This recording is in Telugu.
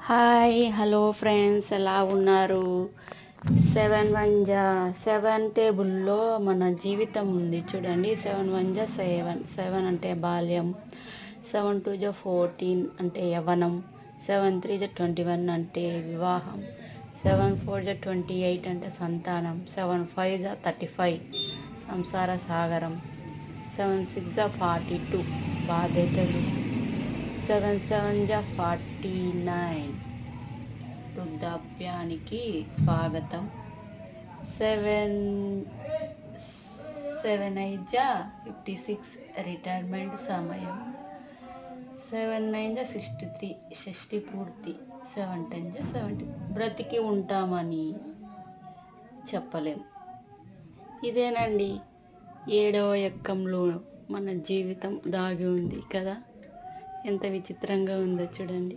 హాయ్ హలో ఫ్రెండ్స్, ఎలా ఉన్నారు? 7 టేబుల్లో మన జీవితం ఉంది చూడండి. 7 అంటే బాల్యం, 7 2 14 అంటే యవ్వనం, 7 3 21 అంటే వివాహం, 7 4 28 అంటే సంతానం, 7 5 35 సంసార సాగరం, 7 6 42 బాధ్యతలు, 7 7 49 వృద్ధాప్యానికి స్వాగతం, 7 8 56 రిటైర్మెంట్ సమయం, 7 9 63 షష్టి పూర్తి, 7 10 70 బ్రతికి ఉంటామని చెప్పలేం. ఇదేనండి 7వ ఎక్కంలో మన జీవితం దాగి ఉంది కదా. ఎంత విచిత్రంగా ఉందో చూడండి.